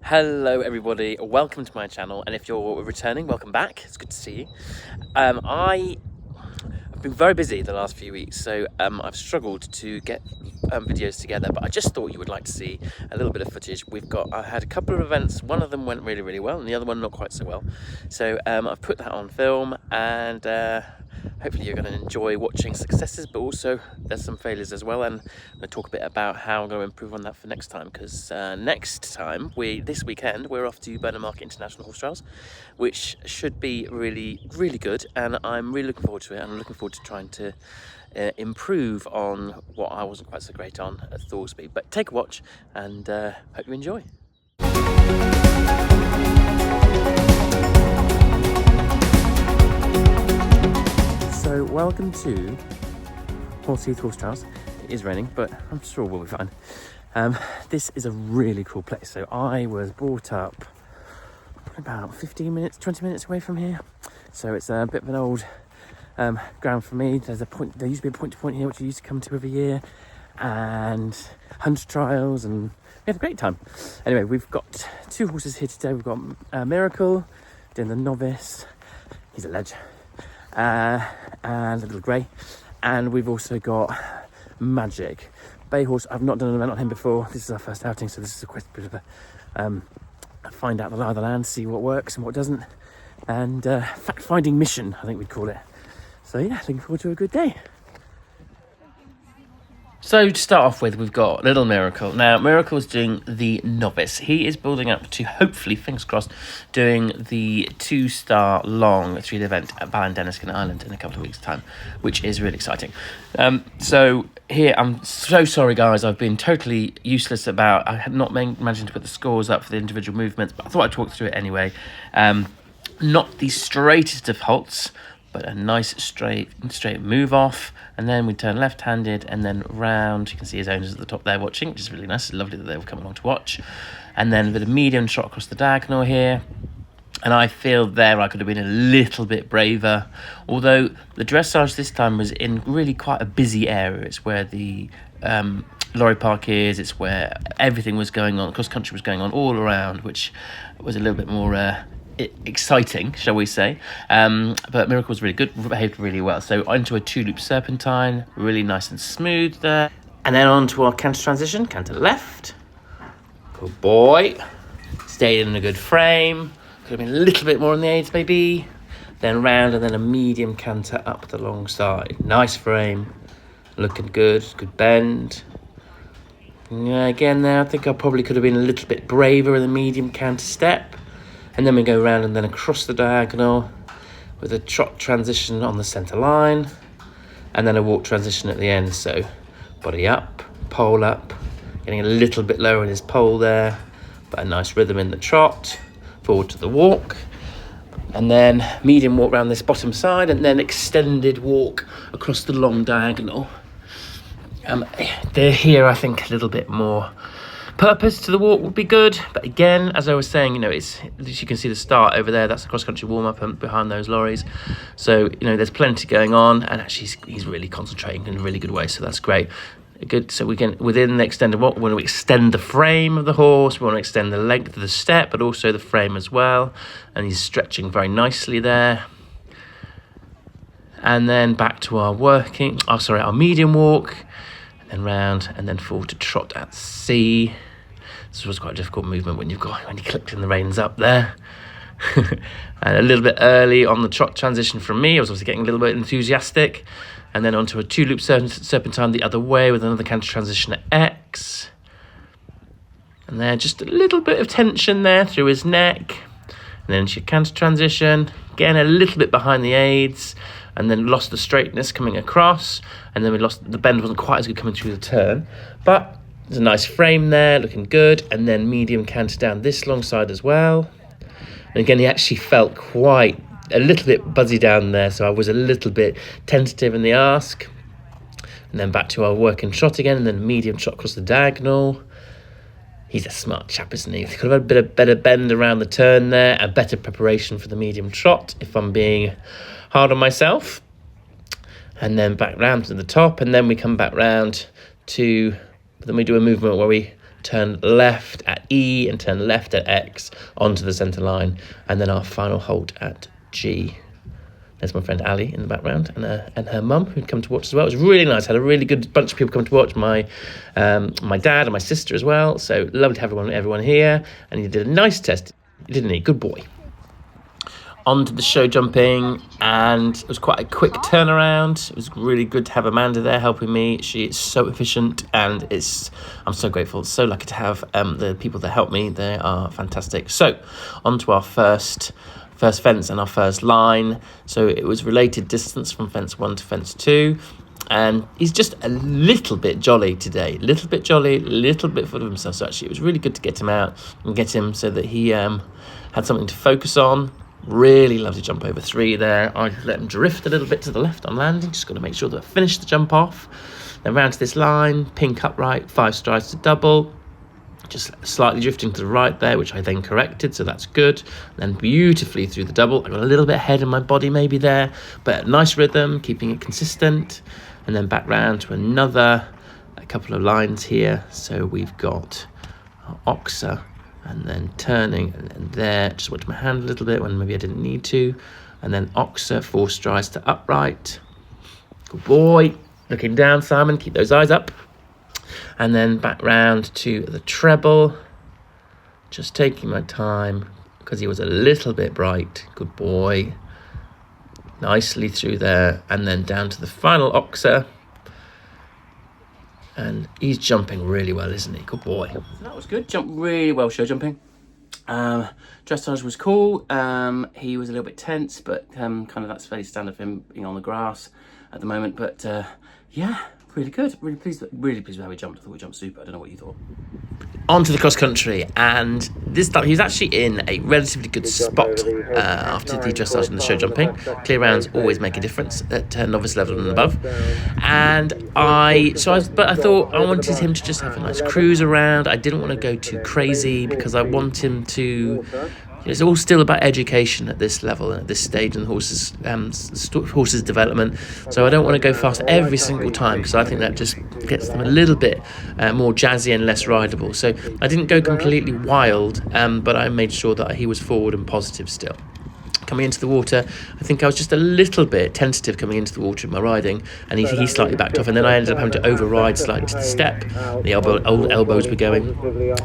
Hello everybody, welcome to my channel, and if you're returning, welcome back. It's good to see you. I've been very busy the last few weeks, so I've struggled to get videos together, but I just thought you would like to see a little bit of footage. I had a couple of events. One of them went really well and the other one not quite so well, so I've put that on film, and hopefully you're going to enjoy watching successes, but also there's some failures as well, and I'm going to talk a bit about how I'm going to improve on that for next time, because this weekend we're off to Burnham Market International Horse Trials, which should be really good, and I'm really looking forward to it, and I'm looking forward to trying to improve on what I wasn't quite so great on at Thoresby. But take a watch, and hope you enjoy. So welcome to Horseheath Horse Trials. It is raining, but I'm sure we'll be fine. This is a really cool place. So I was brought up probably about 15 minutes, 20 minutes away from here. So it's a bit of an old ground for me. There used to be a point to point here, which I used to come to every year, and hunter trials, and we had a great time. Anyway, we've got two horses here today. We've got Miracle doing the novice. He's a ledge. And a little grey, and we've also got Magic bay horse. I've not done an event on him before. This is our first outing, so this is a bit of a find out the lie of the land, see what works and what doesn't, and fact-finding mission, I think we'd call it. So yeah, looking forward to a good day. So to start off with, we've got little Miracle. Now, Miracle's doing the novice. He is building up to, hopefully, fingers crossed, doing the 2-star long 3-day event at Ballindenniskin Island in a couple of weeks' time, which is really exciting. So here, I'm so sorry, guys. I've been totally useless about... I had not managed to put the scores up for the individual movements, but I thought I'd talk through it anyway. Not the straightest of halts, but a nice straight move off, and then we turn left-handed and then round. You can see his owners at the top there watching, which is really nice. It's lovely that they were coming along to watch. And then a bit of medium trot across the diagonal here. And I feel there I could have been a little bit braver, although the dressage this time was in really quite a busy area. It's where the lorry park is, it's where everything was going on, cross country was going on all around, which was a little bit more exciting, shall we say. But Miracle was really good, behaved really well. So onto a 2-loop serpentine, really nice and smooth there. And then on to our canter transition, canter left. Good boy. Stayed in a good frame. Could have been a little bit more on the aids maybe. Then round, and then a medium canter up the long side. Nice frame. Looking good, good bend. Yeah, again there, I think I probably could have been a little bit braver in the medium canter step. And then we go round and then across the diagonal with a trot transition on the centre line, and then a walk transition at the end. So body up, pole up, getting a little bit lower in his pole there, but a nice rhythm in the trot, forward to the walk, and then medium walk round this bottom side, and then extended walk across the long diagonal. They're here, I think, a little bit more purpose to the walk would be good, but again, as I was saying, it's, as you can see the start over there, that's the cross-country warm-up and behind those lorries, so there's plenty going on, and actually he's really concentrating in a really good way, so that's great. Good. So we can, within the extended walk, we want to extend the frame of the horse, we want to extend the length of the step, but also the frame as well, and he's stretching very nicely there. And then back to our our medium walk, and round, and then forward to trot at C. This was quite a difficult movement when you clicked in the reins up there. And a little bit early on the trot transition from me. I was obviously getting a little bit enthusiastic. And then onto a 2-loop serpentine the other way with another canter transition at X. And then just a little bit of tension there through his neck. And then into your canter transition. Again, a little bit behind the aids. And then lost the straightness coming across, and then we lost the bend, wasn't quite as good coming through the turn, but there's a nice frame there, looking good. And then medium canter down this long side as well, and again he actually felt quite a little bit buzzy down there, so I was a little bit tentative in the ask. And then back to our working trot again, and then medium trot across the diagonal. He's a smart chap, isn't he? He could have had a better bend around the turn there, a better preparation for the medium trot, if I'm being hard on myself. And then back round to the top, and then we come back round to, then we do a movement where we turn left at E and turn left at X onto the centre line, and then our final halt at G. There's my friend Ali in the background, and her mum, who'd come to watch as well. It was really nice. Had a really good bunch of people come to watch. My dad and my sister as well. So lovely to have everyone here. And he did a nice test, didn't he? Good boy. On to the show jumping, and it was quite a quick turnaround. It was really good to have Amanda there helping me. She is so efficient, and I'm so grateful, so lucky to have the people that help me. They are fantastic. So on to our first fence and our first line. So it was related distance from fence 1 to fence 2, and he's just a little bit jolly today, little bit full of himself. So actually it was really good to get him out and get him so that he had something to focus on. Really lovely jump over 3 there. I let him drift a little bit to the left on landing, just got to make sure that I finish the jump off. Then round to this line, pink upright, 5 strides to double. Just slightly drifting to the right there, which I then corrected, so that's good. Then beautifully through the double. I got a little bit ahead of my body maybe there, but nice rhythm, keeping it consistent. And then back round to a couple of lines here. So we've got our oxer, and then turning, and then there. Just went to my hand a little bit when maybe I didn't need to. And then oxer, 4 strides to upright. Good boy. Looking down, Simon, keep those eyes up. And then back round to the treble, just taking my time because he was a little bit bright. Good boy. Nicely through there, and then down to the final oxer. And he's jumping really well, isn't he? Good boy. So that was good. Jumped really well show jumping. Dressage was cool. He was a little bit tense, but kind of that's fairly standard for him being on the grass at the moment. But yeah. Really good, really pleased with how we jumped. I thought we jumped super. I don't know what you thought. On to the cross country, and this time he was actually in a relatively good spot after the dressage and the show jumping. Clear rounds always make a difference at novice level and above. But I thought I wanted him to just have a nice cruise around. I didn't want to go too crazy because I want him to. It's all still about education at this level and at this stage in the horse's development. So I don't want to go fast every single time because I think that just gets them a little bit more jazzy and less rideable. So I didn't go completely wild, but I made sure that he was forward and positive still. Coming into the water, I think I was just a little bit tentative coming into the water in my riding, and he slightly backed off, and then I ended up having to override slightly to the step. The old elbows were going,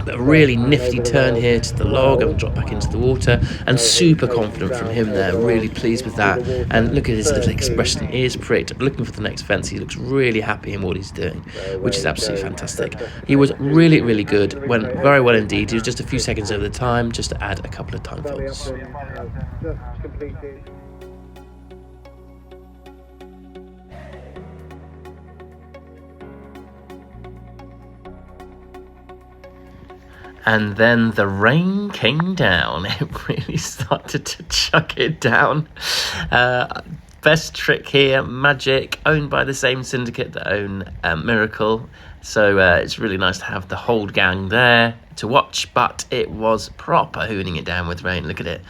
but a really nifty turn here to the log and drop back into the water, and super confident from him there, really pleased with that. And look at his little expression, ears pricked, looking for the next fence. He looks really happy in what he's doing, which is absolutely fantastic. He was really, really good, went very well indeed. He was just a few seconds over the time, just to add a couple of time faults. Completed. And then the rain came down. It really started to chuck it down. Best trick here, Magic, owned by the same syndicate that own Miracle. So it's really nice to have the whole gang there to watch, but it was proper hooning it down with rain. Look at it.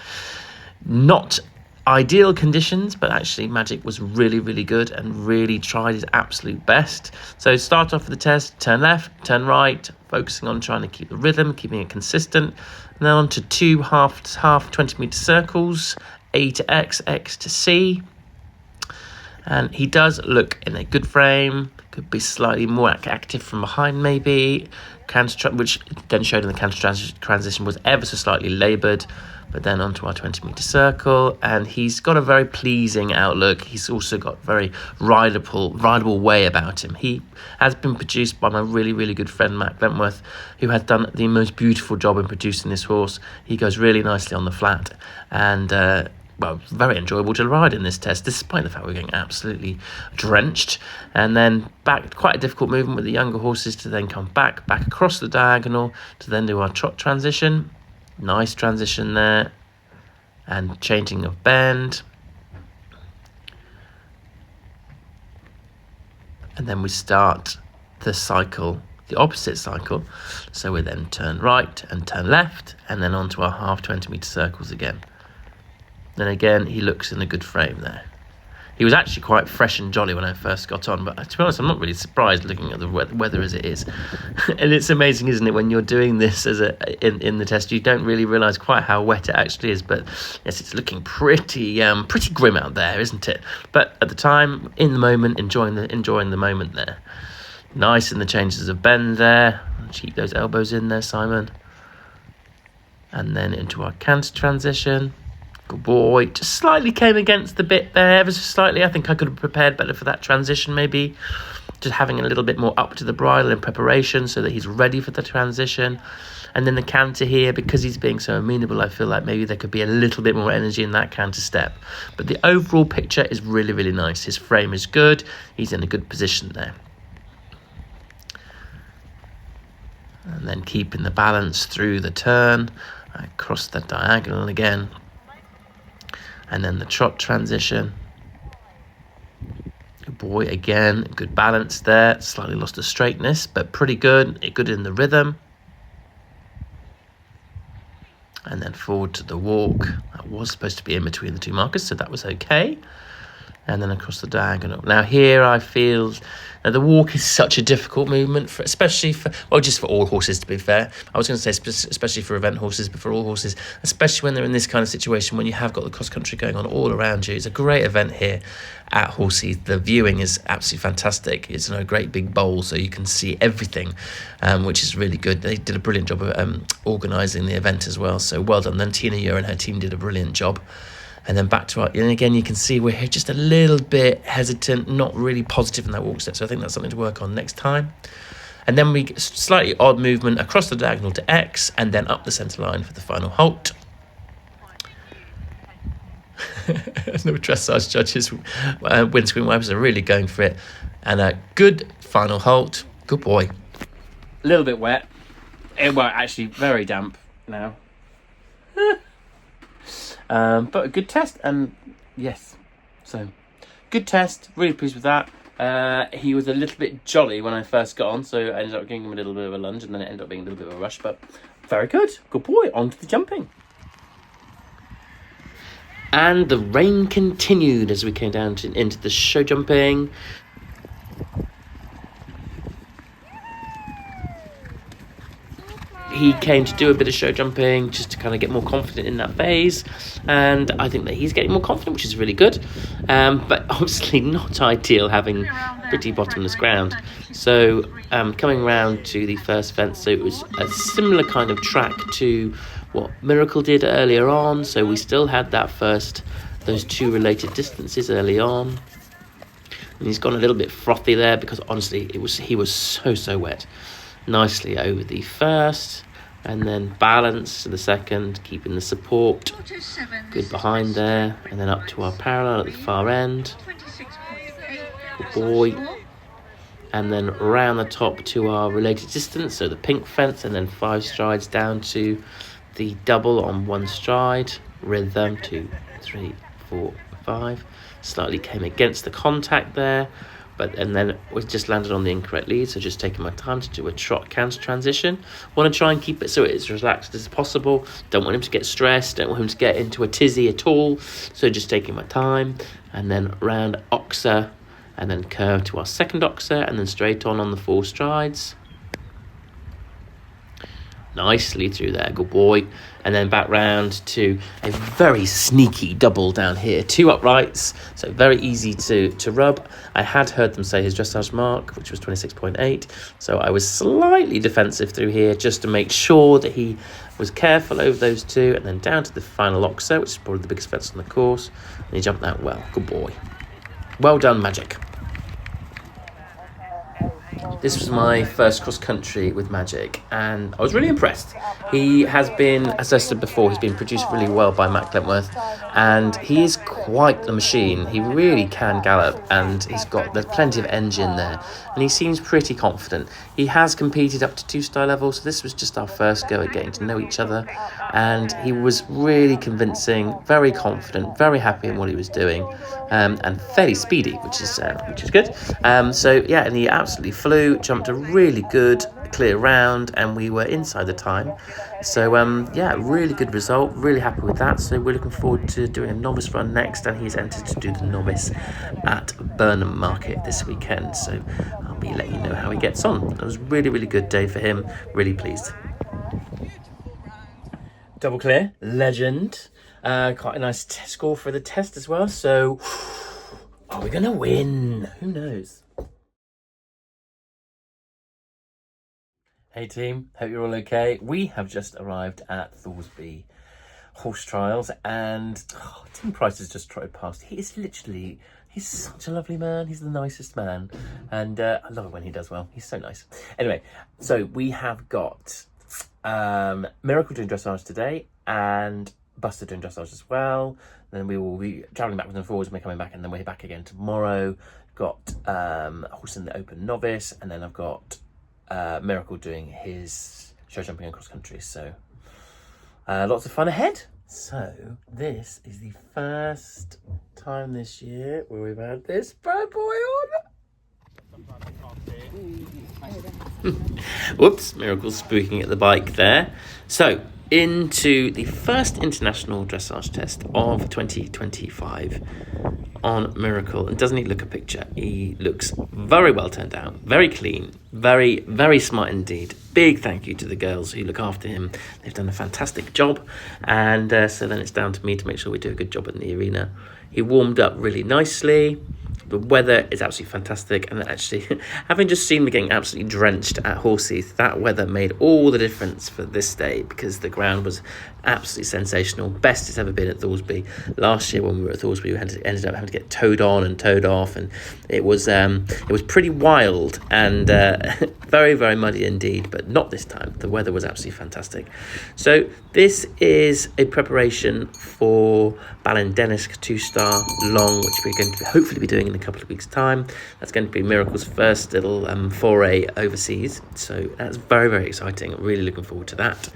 Not ideal conditions, but actually Magic was really, really good and really tried his absolute best. So start off with the test, turn left, turn right, focusing on trying to keep the rhythm, keeping it consistent. And then on to 2 half 20-metre circles, A to X, X to C. And he does look in a good frame, could be slightly more active from behind maybe, which then showed in the canter transition was ever so slightly laboured. But then onto our 20-metre circle, and he's got a very pleasing outlook. He's also got very rideable way about him. He has been produced by my really, really good friend Matt Glentworth, who has done the most beautiful job in producing this horse. He goes really nicely on the flat, and very enjoyable to ride in this test, despite the fact we're getting absolutely drenched. And then back, quite a difficult movement with the younger horses to then come back across the diagonal to then do our trot transition. Nice transition there, and changing of bend. And then we start the cycle, the opposite cycle. So we then turn right and turn left, and then onto our half 20-metre circles again. Then again, he looks in a good frame there. He was actually quite fresh and jolly when I first got on, but to be honest, I'm not really surprised looking at the weather as it is. And it's amazing, isn't it, when you're doing this in the test, you don't really realise quite how wet it actually is. But yes, it's looking pretty grim out there, isn't it? But at the time, in the moment, enjoying the moment there. Nice in the changes of bend there. Keep those elbows in there, Simon. And then into our canter transition. Good boy. Just slightly came against the bit there, ever so slightly. I think I could have prepared better for that transition, maybe. Just having a little bit more up to the bridle in preparation so that he's ready for the transition. And then the canter here, because he's being so amenable, I feel like maybe there could be a little bit more energy in that canter step. But the overall picture is really, really nice. His frame is good. He's in a good position there. And then keeping the balance through the turn. Across the diagonal again. And then the trot transition. Good boy, again, good balance there. Slightly lost the straightness, but pretty good. Good in the rhythm. And then forward to the walk. That was supposed to be in between the two markers, so that was okay. And then across the diagonal. Now here I feel the walk is such a difficult movement, especially for all horses, to be fair. I was going to say especially for event horses, but for all horses, especially when they're in this kind of situation when you have got the cross country going on all around you. It's a great event here at Horseheath. The viewing is absolutely fantastic. It's in a great big bowl, so you can see everything, which is really good. They did a brilliant job of organising the event as well, so well done. Then Tina Ure and her team did a brilliant job. And then back to and again, you can see we're here just a little bit hesitant, not really positive in that walk step. So I think that's something to work on next time. And then we get slightly odd movement across the diagonal to X and then up the centre line for the final halt. No dressage judges, windscreen wipers are really going for it. And a good final halt. Good boy. A little bit wet. Well, actually very damp now. But a good test, and yes, so good test, really pleased with that. He was a little bit jolly when I first got on, so I ended up giving him a little bit of a lunge, and then it ended up being a little bit of a rush, but very good boy, on to the jumping. And the rain continued as we came down into the show jumping. He came to do a bit of show jumping just to kind of get more confident in that phase, and I think that he's getting more confident, which is really good, but obviously not ideal having pretty bottomless ground. So coming round to the first fence, so it was a similar kind of track to what Miracle did earlier on, so we still had those two related distances early on, and he's gone a little bit frothy there because honestly he was so wet. Nicely over the first, and then balance to the second, keeping the support good behind there, and then up to our parallel at the far end. Good boy. And then around the top to our related distance, so the pink fence, and then 5 strides down to the double on 1 stride. Rhythm 2, 3, 4, 5. Slightly came against the contact there. And then we just landed on the incorrect lead, so just taking my time to do a trot canter transition. Want to try and keep it so it's relaxed as possible. Don't want him to get stressed, don't want him to get into a tizzy at all. So just taking my time, and then round oxer, and then curve to our second oxer, and then straight on the 4 strides. Nicely through there, good boy. And then back round to a very sneaky double down here. 2 uprights, so very easy to rub. I had heard them say his dressage mark, which was 26.8. So I was slightly defensive through here just to make sure that he was careful over those 2. And then down to the final oxer, which is probably the biggest fence on the course. And he jumped that well. Good boy. Well done, Magic. This was my first cross-country with Magic, and I was really impressed. He has been, as I said before, he's been produced really well by Matt Glentworth, and he is quite the machine. He really can gallop, and there's plenty of engine there, and he seems pretty confident. He has competed up to 2-star level, so this was just our first go at getting to know each other, and he was really convincing, very confident, very happy in what he was doing, and fairly speedy, which is good. So yeah, and he absolutely flew. 2, jumped a really good clear round, and we were inside the time. So yeah, really good result, really happy with that. So we're looking forward to doing a novice run next, and he's entered to do the novice at Burnham Market this weekend. So I'll be letting you know how he gets on. It was a really, really good day for him, really pleased. Double clear, legend. Quite a nice score for the test as well. So are we gonna win? Who knows? Hey team, hope you're all okay. We have just arrived at Thoresby horse trials, and Tim Price has just trotted past. He's such a lovely man. He's the nicest man, and I love it when he does well. He's so nice. Anyway, so we have got Miracle doing dressage today, and Buster doing dressage as well. Then we will be travelling backwards and forwards, and we're coming back, and then we're back again tomorrow. Got horse in the open novice, and then I've got Miracle doing his show jumping and cross country. So lots of fun ahead. So this is the first time this year where we've had this bad boy on. Whoops, Miracle's spooking at the bike there. So into the first international dressage test of 2025 on Miracle. And doesn't he look a picture? He looks very well turned out, very clean, very, very smart indeed. Big thank you to the girls who look after him. They've done a fantastic job. And so then it's down to me to make sure we do a good job in the arena. He warmed up really nicely. The weather is absolutely fantastic, and actually, having just seen me getting absolutely drenched at Horseheath, that weather made all the difference for this day, because the ground was absolutely sensational. Best it's ever been at Thoresby. Last year when we were at Thoresby, we ended up having to get towed on and towed off, and it was pretty wild and very, very muddy indeed, but not this time. The weather was absolutely fantastic. So this is a preparation for Ballindennis 2-star long, which we're going to hopefully be doing in a couple of weeks' time. That's going to be Miracle's first little foray overseas. So that's very, very exciting. I'm really looking forward to that.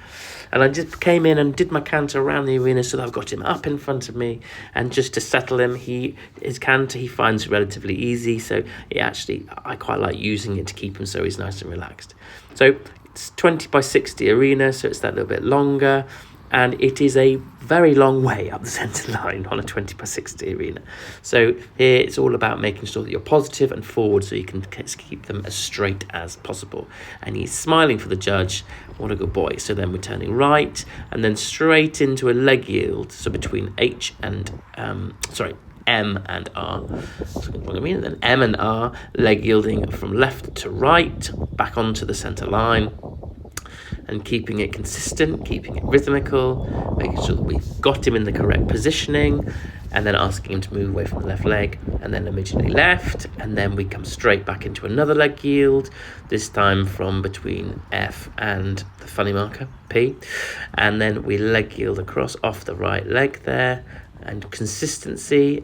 And I just came in and did my canter around the arena so that I've got him up in front of me, and just to settle him, his canter he finds relatively easy, so I quite like using it to keep him so he's nice and relaxed. So it's 20 by 60 arena, so it's that little bit longer, and it is a very long way up the centre line on a 20 by 60 arena. So here it's all about making sure that you're positive and forward so you can keep them as straight as possible. And he's smiling for the judge. What a good boy. So then we're turning right and then straight into a leg yield. So between M and R. And then M and R, leg yielding from left to right, back onto the centre line. And keeping it consistent, keeping it rhythmical, making sure that we've got him in the correct positioning, and then asking him to move away from the left leg, and then immediately left, and then we come straight back into another leg yield, this time from between F and the funny marker, P, and then we leg yield across off the right leg there, and consistency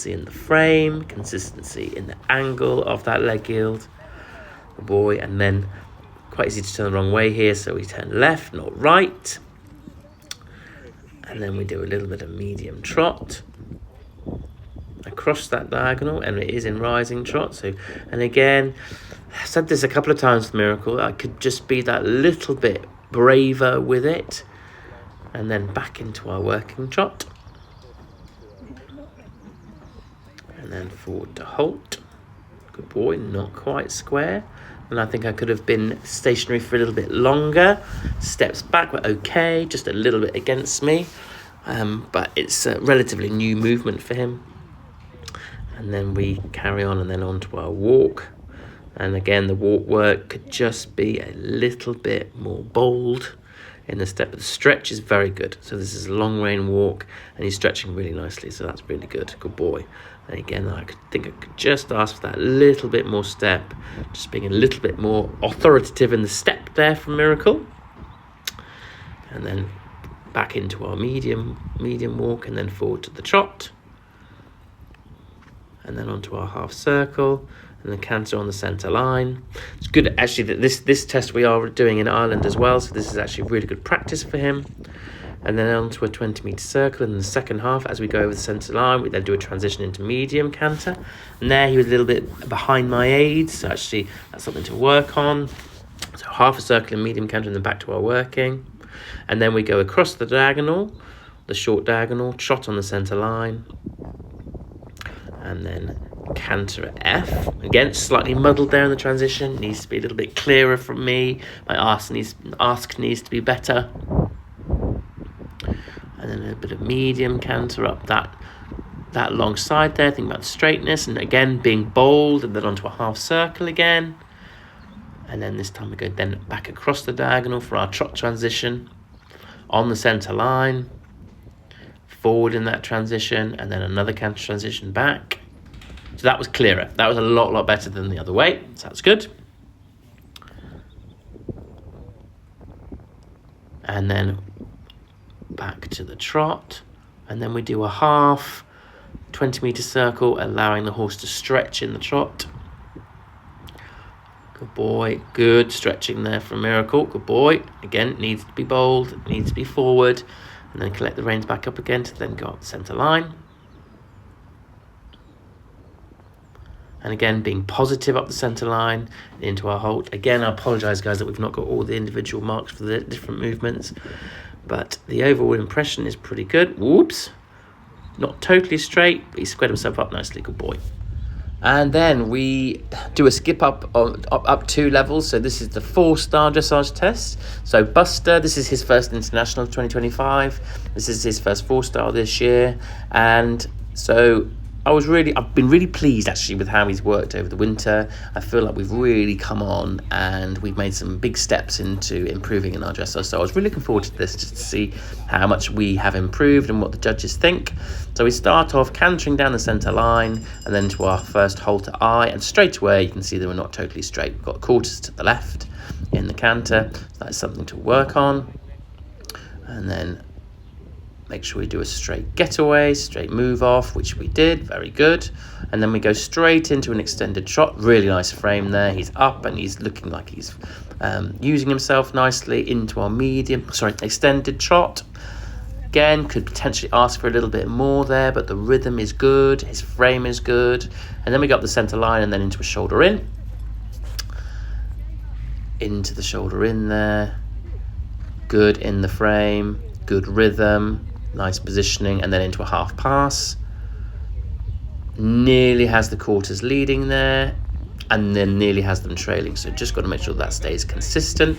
in the frame, consistency in the angle of that leg yield, good boy, and then quite easy to turn the wrong way here, so we turn left, not right. And then we do a little bit of medium trot across that diagonal, and it is in rising trot. So, and again, I've said this a couple of times with Miracle, I could just be that little bit braver with it. And then back into our working trot. And then forward to halt. Good boy, not quite square. And I think I could have been stationary for a little bit longer. Steps back were okay, just a little bit against me. But it's a relatively new movement for him. And then we carry on and then on to our walk. And again, the walk work could just be a little bit more bold in the step. But the stretch is very good. So this is a long rein walk, and he's stretching really nicely. So that's really good. Good boy. And again, I think I could just ask for that little bit more step, just being a little bit more authoritative in the step there from Miracle. And then back into our medium walk, and then forward to the trot. And and then onto our half circle, and then canter on the centre line. It's good actually that this test we are doing in Ireland as well, so this is actually really good practice for him. And then onto a 20-metre circle in the second half. As we go over the centre line, we then do a transition into medium canter. And there he was a little bit behind my aids, so actually that's something to work on. So half a circle in medium canter and then back to our working. And then we go across the diagonal, the short diagonal, trot on the centre line. And then canter at F. Again, slightly muddled there in the transition. Needs to be a little bit clearer from me. My ask needs to be better. And then a bit of medium canter up that long side there. Think about the straightness, and again being bold, and then onto a half circle again. And then this time we go then back across the diagonal for our trot transition on the centre line, forward in that transition, and then another canter transition back. So that was clearer. That was a lot better than the other way. So that's good. And then back to the trot, and then we do a half 20-metre circle, allowing the horse to stretch in the trot. Good boy, good stretching there for Miracle. Good boy. Again, needs to be bold, needs to be forward, and then collect the reins back up again to then go up the centre line. And again, being positive up the centre line into our halt. Again, I apologise, guys, that we've not got all the individual marks for the different movements, but the overall impression is pretty good. Whoops. Not totally straight, but he squared himself up nicely. Good boy. And then we do a skip up 2 levels. So this is the 4-star dressage test. So Buster, this is his first international of 2025. This is his first 4-star this year. And so I've been really pleased actually with how he's worked over the winter. I feel like we've really come on and we've made some big steps into improving in our dressage. So I was really looking forward to this, just to see how much we have improved and what the judges think. So we start off cantering down the centre line and then to our first halt at I, and straight away you can see that we're not totally straight. We've got quarters to the left in the canter, so that's something to work on. And then make sure we do a straight getaway, straight move off, which we did, very good. And then we go straight into an extended trot, really nice frame there. He's up and he's looking like he's using himself nicely into our extended trot. Again, could potentially ask for a little bit more there, but the rhythm is good, his frame is good. And then we go up the centre line and then into a shoulder in. Into the shoulder in there. Good in the frame, good rhythm. Nice positioning, and then into a half pass. Nearly has the quarters leading there, and then nearly has them trailing. So just got to make sure that stays consistent.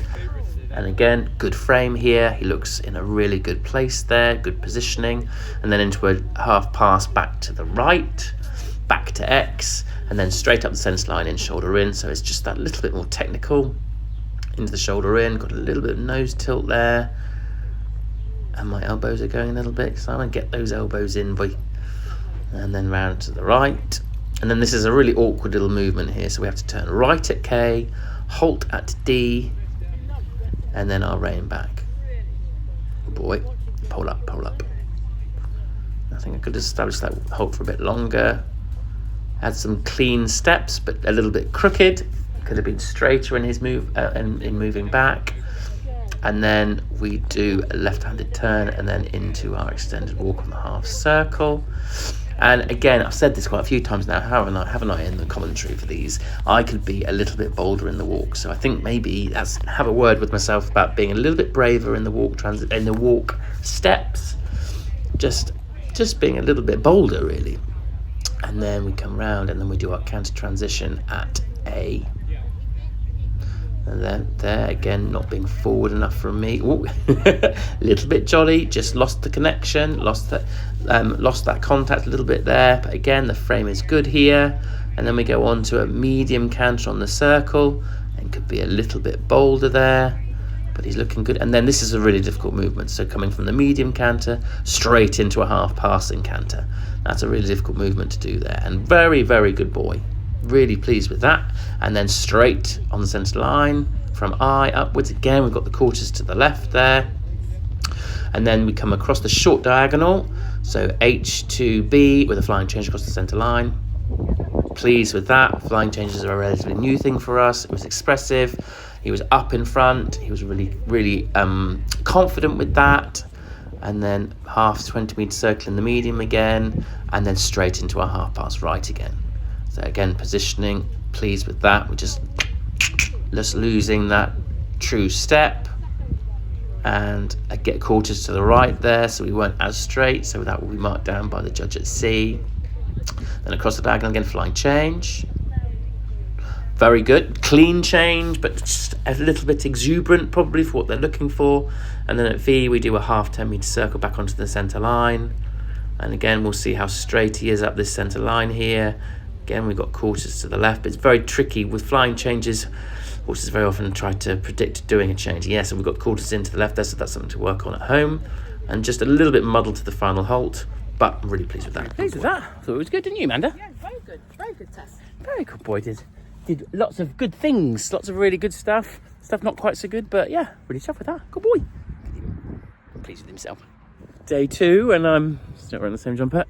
And again, good frame here. He looks in a really good place there, good positioning. And then into a half pass back to the right, back to X, and then straight up the centre line in shoulder in. So it's just that little bit more technical. Into the shoulder in, got a little bit of nose tilt there. And my elbows are going a little bit, so I want to get those elbows in, boy. And then round to the right. And then this is a really awkward little movement here, so we have to turn right at K, halt at D, and then I'll rein back. Good boy, pull up, pull up. I think I could establish that halt for a bit longer. Had some clean steps, but a little bit crooked. Could have been straighter in his move, in moving back. And then we do a left-handed turn and then into our extended walk on the half circle. And again, I've said this quite a few times now, haven't I, in the commentary for these. I could be a little bit bolder in the walk. So I think maybe have a word with myself about being a little bit braver in the walk steps. Just being a little bit bolder, really. And then we come round and then we do our counter transition at A. And then there again, not being forward enough for me. Ooh, a little bit jolly, just lost the connection, lost that contact a little bit there. But again, the frame is good here. And then we go on to a medium canter on the circle, and could be a little bit bolder there, but he's looking good. And then this is a really difficult movement. So coming from the medium canter straight into a half passing canter. That's a really difficult movement to do there. And very, very good boy. Really pleased with that. And then straight on the centre line from I upwards again. We've got the quarters to the left there, and then we come across the short diagonal, so H to B with a flying change across the centre line. pleased with that. Flying changes are a relatively new thing for us. It was expressive. He was up in front. He was really confident with that. And then half 20-metre circle in the medium again, and then straight into a half pass right again. So again, positioning, pleased with that. We're just losing that true step. And I get quarters to the right there, so we weren't as straight, so that will be marked down by the judge at C. Then across the diagonal again, flying change. Very good, clean change, but just a little bit exuberant probably for what they're looking for. And then at V, we do a half 10-metre circle back onto the centre line. And again, we'll see how straight he is up this centre line here. Again, we've got quarters to the left, but it's very tricky with flying changes. Horses very often try to predict doing a change. Yes, and we've got quarters into the left there, so that's something to work on at home. And just a little bit muddled to the final halt, but I'm really pleased with that. Pleased with that? Thought it was good, didn't you, Amanda? Yeah, very good. Very good test. Very good boy, did lots of good things, lots of really good stuff. Stuff not quite so good, but yeah, really chuffed with that. Good boy. I'm pleased with himself. Day 2, and I'm still wearing the same jumper.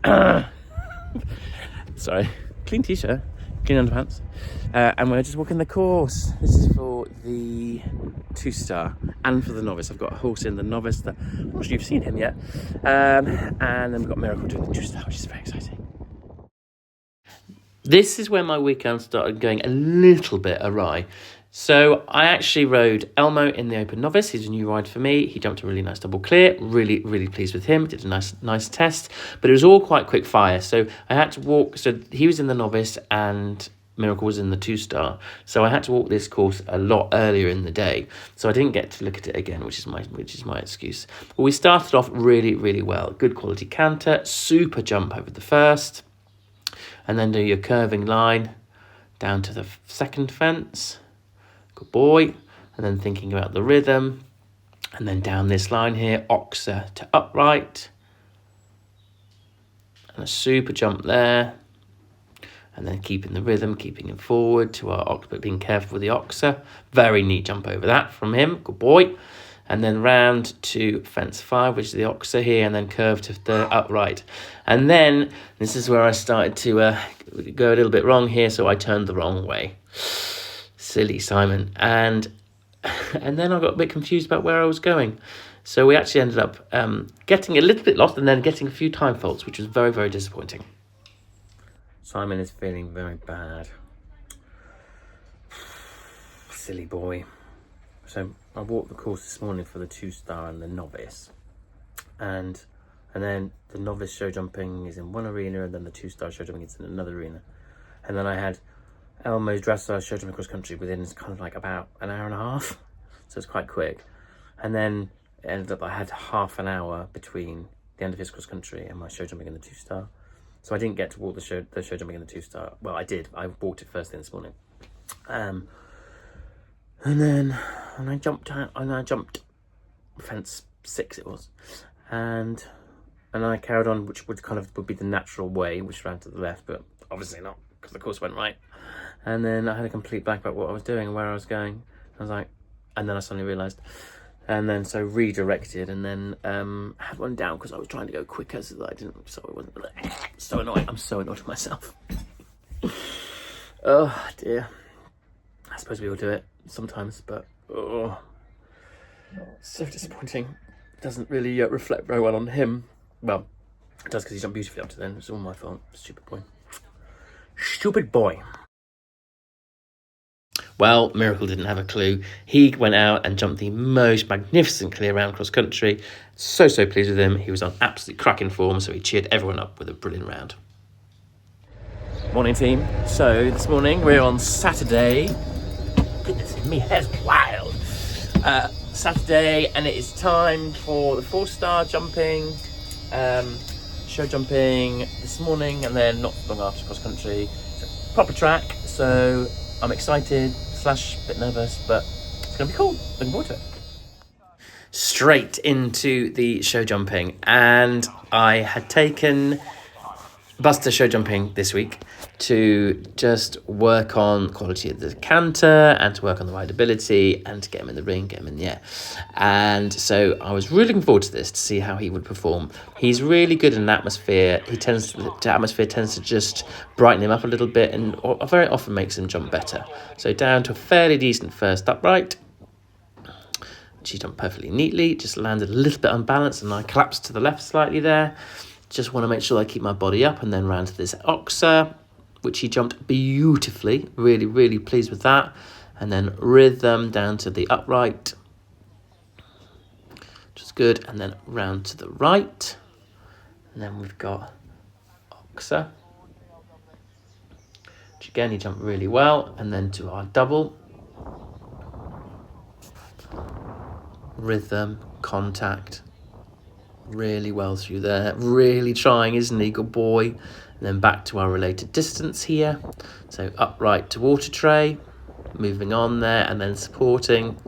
Sorry, clean t-shirt, clean underpants, and we're just walking the course. This is for the 2-star and for the novice. I've got a horse in the novice that I'm not sure you've seen him yet, and then we've got Miracle doing the 2-star, which is very exciting. This is where my weekend started going a little bit awry. So I actually rode Elmo in the Open Novice. He's a new ride for me. He jumped a really nice double clear. Really pleased with him. Did a nice test, but it was all quite quick fire. So I had to walk. So he was in the novice and Miracle was in the 2-star. So I had to walk this course a lot earlier in the day. So I didn't get to look at it again, which is my excuse. But we started off really well. Good quality canter, super jump over the first, and then do your curving line down to the second fence. Good boy. And then thinking about the rhythm. And then down this line here, oxer to upright. And a super jump there. And then keeping the rhythm, keeping it forward to our oxer, but being careful with the oxer. Very neat jump over that from him. Good boy. And then round to fence 5, which is the oxer here, and then curve to the upright. And then this is where I started to go a little bit wrong here, so I turned the wrong way. Silly Simon. And then I got a bit confused about where I was going. So we actually ended up getting a little bit lost and then getting a few time faults, which was very disappointing. Simon is feeling very bad. Silly boy. So I walked the course this morning for the 2-star and the novice. And then the novice show jumping is in one arena, and then the 2-star show jumping is in another arena. And then I had Elmo's dressage show jumping cross country within kind of like about an hour and a half. So it's quite quick. And then it ended up I had half an hour between the end of his cross country and my show jumping in the 2-star. So I didn't get to walk the show jumping in the 2-star. Well, I did. I walked it first thing this morning. And I jumped out, and I jumped fence 6 it was. And I carried on, which would be the natural way, which ran to the left, but obviously not, because the course went right. And then I had a complete blank about what I was doing and where I was going. I was like, and then I suddenly realised. And then so redirected, and then had one down because I was trying to go quicker so that I didn't, so it wasn't so annoying. I'm so annoyed with myself. Oh dear. I suppose we all do it sometimes, but oh, so disappointing. Doesn't really reflect very well on him. Well, it does because he jumped beautifully up to then. It's all my fault. Stupid boy. Stupid boy. Well, Miracle didn't have a clue. He went out and jumped the most magnificent clear round cross country. So pleased with him. He was on absolutely cracking form, so he cheered everyone up with a brilliant round. Morning, team. So this morning we're on Saturday. Goodness me, head's wild. Saturday, and it is time for the 4-star jumping, show jumping this morning, and then not long after cross country. So, proper track. So I'm excited / a bit nervous, but it's gonna be cool. Looking forward to it. Straight into the show jumping, and I had taken Buster show jumping this week to just work on quality of the canter and to work on the rideability and to get him in the ring, get him in the air. And so I was really looking forward to this to see how he would perform. He's really good in an atmosphere. Atmosphere tends to just brighten him up a little bit and very often makes him jump better. So down to a fairly decent first upright. She jumped perfectly neatly, just landed a little bit unbalanced and I collapsed to the left slightly there. Just want to make sure I keep my body up, and then ran to this oxer, which he jumped beautifully. Really, really pleased with that. And then rhythm down to the upright, which is good. And then round to the right. And then we've got oxer, which again, he jumped really well. And then to our double. Rhythm, contact. Really well through there, really trying, isn't he? Good boy. And then back to our related distance here. So upright to water tray, moving on there, and then supporting.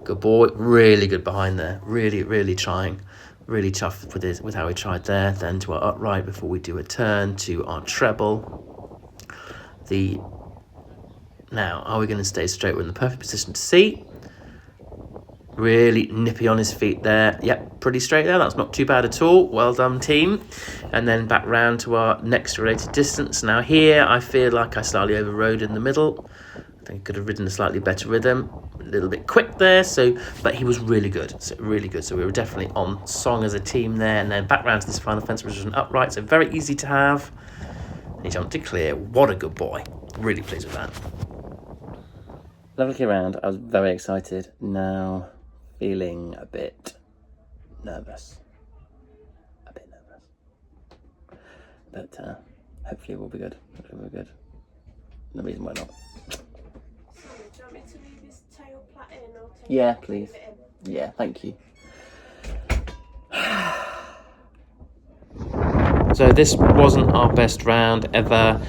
Good boy, really good behind there. Really, really trying. Really tough with how he tried there. Then to our upright before we do a turn to our treble. Now, are we going to stay straight? We're in the perfect position to see. Really nippy on his feet there. Yep, pretty straight there. That's not too bad at all. Well done, team. And then back round to our next related distance. Now here, I feel like I slightly overrode in the middle. I think I could have ridden a slightly better rhythm. A little bit quick there, but he was really good. So really good. So we were definitely on song as a team there. And then back round to this final fence, which was an upright. So very easy to have. And he jumped to clear. What a good boy. Really pleased with that. Looking around, I was very excited. Now feeling a bit nervous. But hopefully we'll be good. No reason why not. Do you want me to leave his tail plait in or take Yeah, please. Yeah, thank you. So this wasn't our best round ever.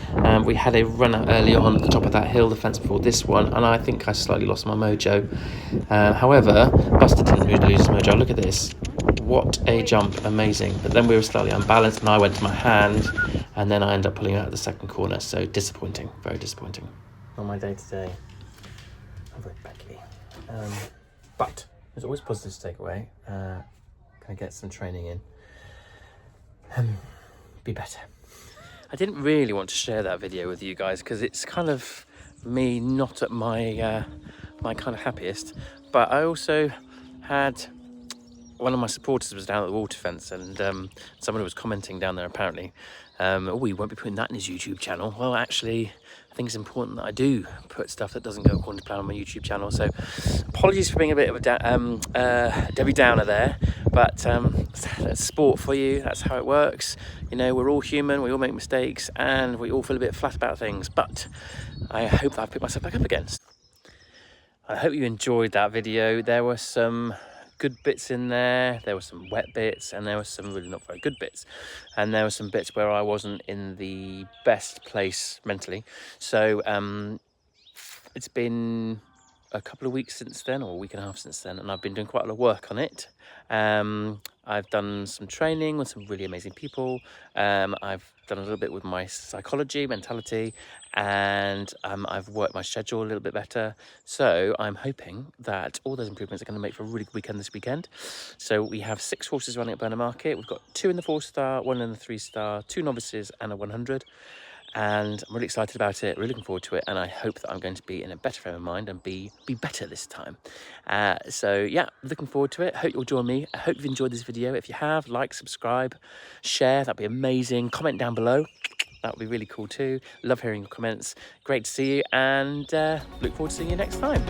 We had a run out early on at the top of that hill, the fence before this one, and I think I slightly lost my mojo. However, Buster didn't really lose his mojo. Look at this. What a jump. Amazing. But then we were slightly unbalanced and I went to my hand and then I ended up pulling out of the second corner. So disappointing. Very disappointing. On my day today, I'm very badly. But there's always positives to take away. Can I get some training in? Be better. I didn't really want to share that video with you guys because it's kind of me not at my my kind of happiest, but I also had one of my supporters was down at the water fence and someone was commenting down there apparently, oh, he won't be putting that in his YouTube channel. Well, actually, I think it's important that I do put stuff that doesn't go according to plan on my YouTube channel. So apologies for being a bit of a Debbie Downer there, but that's sport for you. That's how it works. You know, we're all human, we all make mistakes and we all feel a bit flat about things, but I hope that I've picked myself back up again. I hope you enjoyed that video. There were some good bits in there, there were some wet bits, and there were some really not very good bits, and there were some bits where I wasn't in the best place mentally. So it's been a couple of weeks since then, or a week and a half since then, and I've been doing quite a lot of work on it. I've done some training with some really amazing people. I've done a little bit with my psychology, mentality, and I've worked my schedule a little bit better. So I'm hoping that all those improvements are going to make for a really good weekend this weekend. So we have 6 horses running at Burnham Market. We've got 2 in the 4-star, 1 in the 3-star, 2 novices and a 100. And I'm really excited about it, really looking forward to it, and I hope that I'm going to be in a better frame of mind and be better this time. So yeah, looking forward to it. Hope you'll join me. I hope you've enjoyed this video. If you have, like, subscribe, share, that'd be amazing. Comment down below, that would be really cool too. Love hearing your comments. Great to see you, and look forward to seeing you next time.